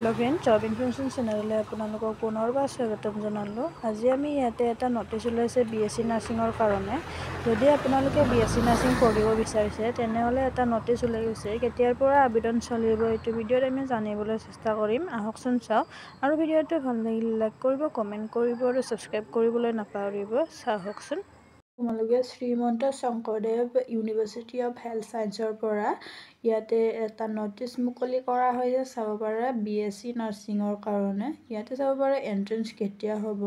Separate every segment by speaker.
Speaker 1: Hello friend job information channel आपलोक पुनर्बार स्वागतम जनालो। आज आमी इते एटा नोटिस ओलाइसे बीएससी नार्सिंगर कारणे यदि आपनालोके बीएससी नार्सिंग पढ़िब विचारिसे तेनेहले एटा नोटिस ओলাই গৈছে केতিয়াर পৰা आवेदन चलिब एटु भिडिओत आमी जानिबोलै चेष्टा करिम। आहकचोन चाও आरो भिडिओটো ভাল লাগিলে लाइक करिब कमेन्ट करिब आरो सब्सक्राइब करिबोलै नापाहरिब। चाहकचोन তোমালোকে Srimanta Sankardev university of health সায়েন্সৰ পৰা ইয়াতে এটা নটিচ মুকলি কৰা হৈছে চাব পাৰা বিএসসি নাৰ্ছিঙৰ কাৰণে। ইয়াতে চাব পাৰা এন্ট্ৰেন্স কেতিয়া হ'ব।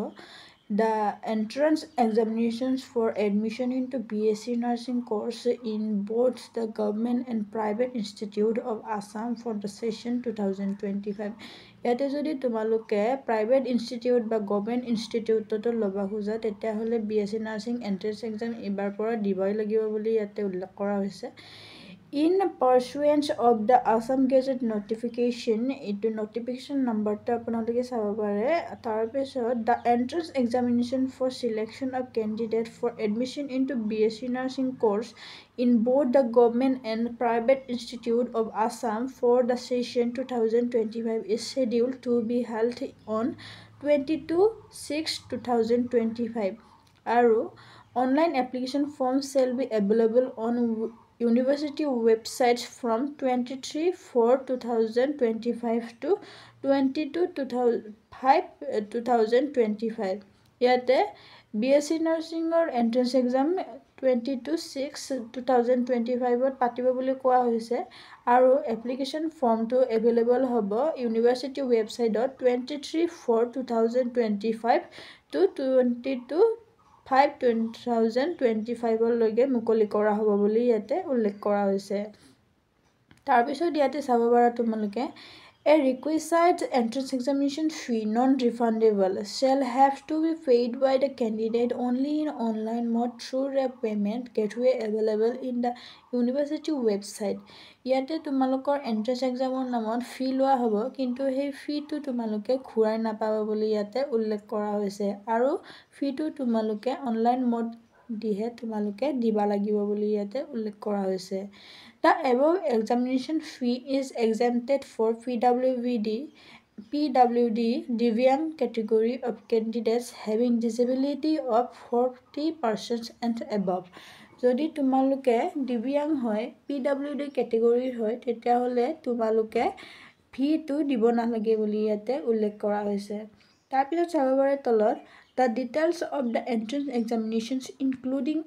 Speaker 1: The entrance examinations for admission into BSc Nursing course in both the government and private institute of Assam for the session 2025. ইয়াতে যদি তোমালোকে প্ৰাইভেট ইনষ্টিটিউট বা গভৰ্ণমেণ্ট ইনষ্টিটিউটতো ল'ব খোজা তেতিয়াহ'লে BSc নাৰ্ছিং এন্ট্ৰেন্স এক্সাম এবাৰ পৰা দিবই লাগিব বুলি ইয়াতে উল্লেখ কৰা হৈছে। In pursuance of the Assam Gazette notification, এইটো notification numberটো আপোনালোকে চাব পাৰে। তাৰপিছত the entrance examination for selection of candidate for admission into BSc Nursing course in both the government and private institute of Assam for the session 2025 is scheduled to be held on 22/6/2025. Aru online application forms shall be available on University websites from 23/4/2025 to 22/5/2025. ইয়াতে BSc নাৰ্ছিঙৰ entrance exam 22/6/2025 পাতিব বুলি কোৱা হৈছে আৰু application ফৰ্মটো available হ'ব university ৱেবছাইটত 23/4/2025 to 22/5/2025 লৈকে মুকলি কৰা হ'ব বুলি ইয়াতে উল্লেখ কৰা হৈছে। তাৰপিছত ইয়াতে চাব পাৰা তোমালোকে A requisite entrance examination fee non-refundable shall have to be paid by the candidate only in online mode through the payment gateway available in the university website. ইয়াতে তোমালোকৰ এন্ট্ৰেন্স এক্সামৰ নামত ফি লোৱা হ'ব কিন্তু সেই ফিটো তোমালোকে ঘূৰাই নাপাব বুলি ইয়াতে উল্লেখ কৰা হৈছে আৰু ফিটো তোমালোকে অনলাইন মোড দিহে তোমালোকে দিবা লাগিব বুলি ইয়াতে উল্লেখ কৰা হৈছে। The above examination fee is exempted for PWD Divyang category of candidates having disability of 40% and above. যদি তোমালোকে দিব্যাং হয় PWD কেটেগৰীৰ হয় তেতিয়াহ'লে তোমালোকে ফিটো দিব নালাগে বুলি ইয়াতে উল্লেখ কৰা হৈছে। তাৰপিছত চাব পাৰে তলত The details of the entrance examinations including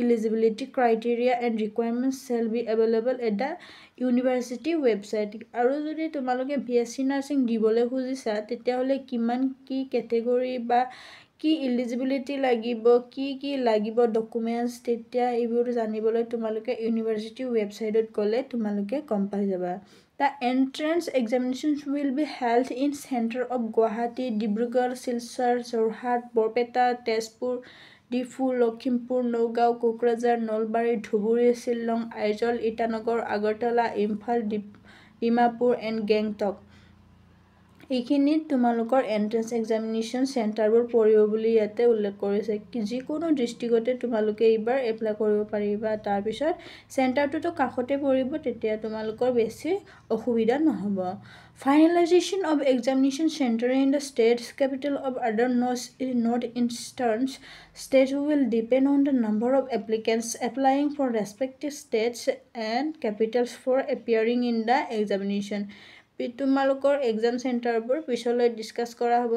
Speaker 1: eligibility criteria and requirements shall be available at the university website. আৰু যদি তোমালোকে BSc নাৰ্ছিং দিবলৈ খুজিছা তেতিয়াহ'লে কিমান কি কেটেগৰী বা কি এলিজিবিলিটি লাগিব কি লাগিব ডকুমেণ্টছ তেতিয়া এইবোৰ জানিবলৈ তোমালোকে ইউনিভাৰ্চিটি ৱেবছাইটত গ'লে তোমালোকে গম পাই যাবা। The entrance examinations will be held in center of Guwahati, Dibrugarh, Silchar, Jorhat, Borpeta, Tezpur, Difu, Lakhimpur, Nagaon, Kokrajhar, Nalbari, Dhuburi, Shillong, Aizawl, Itanagar, Agartala, Imphal, Dimapur and Gangtok. এইখিনিত তোমালোকৰ এন্ট্ৰেন্স এক্সামিনেশ্যন চেণ্টাৰবোৰ পৰিব বুলি ইয়াতে উল্লেখ কৰিছে। যিকোনো ডিষ্ট্ৰিক্টতে তোমালোকে এইবাৰ এপ্লাই কৰিব পাৰিবা। তাৰপিছত চেণ্টাৰটোতো কাষতে পৰিব তেতিয়া তোমালোকৰ বেছি অসুবিধা নহ'ব। Finalization of examination center in the state's capital of other northeastern states will depend on the number of applicants applying for respective states and capitals for appearing in the examination. তোমালোকৰ এক্সাম চেণ্টাৰবোৰ পিছলৈ discuss কৰা হ'ব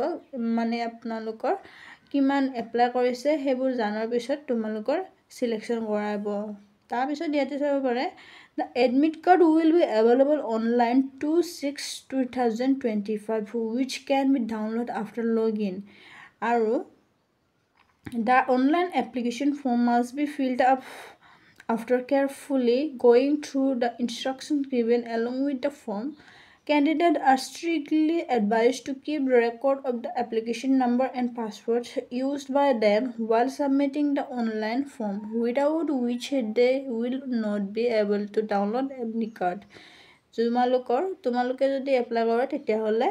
Speaker 1: মানে আপোনালোকৰ কিমান apply কৰিছে সেইবোৰ জানাৰ পিছত তোমালোকৰ সিলেকশ্যন কৰা হ'ব। তাৰপিছত ইয়াতে চাব পাৰে The admit card will be available online 2/6/2025 which can be downloaded after login. আৰু the online application form must be filled up after carefully going through the instructions given along with the form. Candidates are strictly advised to keep record of the application number and passwords used by them while submitting the online form, without which they will not be able to download admit card. তোমালোকে যদি apply কৰা তেতিয়াহ'লে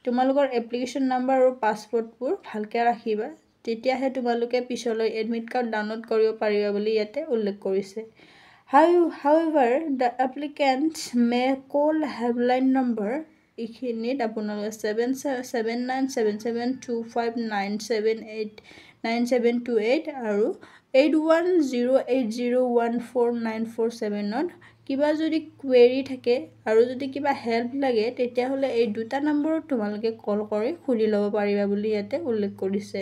Speaker 1: তোমালোকৰ application number আৰু পাছৱৰ্ডবোৰ ভালকৈ ৰাখিবা তেতিয়াহে তোমালোকে পিছলৈ এডমিট কাৰ্ড ডাউনলোড কৰিব পাৰিবা বুলি ইয়াতে উল্লেখ কৰিছে। However, the applicants may call helpline number এইখিনিত আপোনালোকে 77977259789728 আৰু 8108014947 কিবা যদি কুৱেৰি থাকে আৰু যদি কিবা হেল্প লাগে তেতিয়াহ'লে এই দুটা নম্বৰত তোমালোকে কল কৰি সুধি ল'ব পাৰিবা বুলি ইয়াতে উল্লেখ কৰিছে।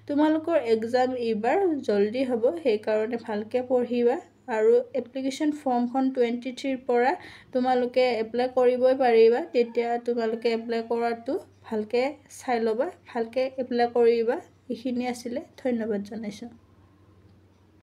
Speaker 1: তোমালোকৰ এক্সাম এইবাৰ জলদি হ'ব, সেইকাৰণে ভালকৈ পঢ়িবা আৰু এপ্লিকেশ্যন ফৰ্মখন 23ৰ পৰা তোমালোকে এপ্লাই কৰিবই পাৰিবা। তেতিয়া তোমালোকে এপ্লাই কৰাটো ভালকৈ চাই ল'বা, ভালকৈ এপ্লাই কৰিবা। এইখিনি আছিলে, ধন্যবাদ জনাইছোঁ।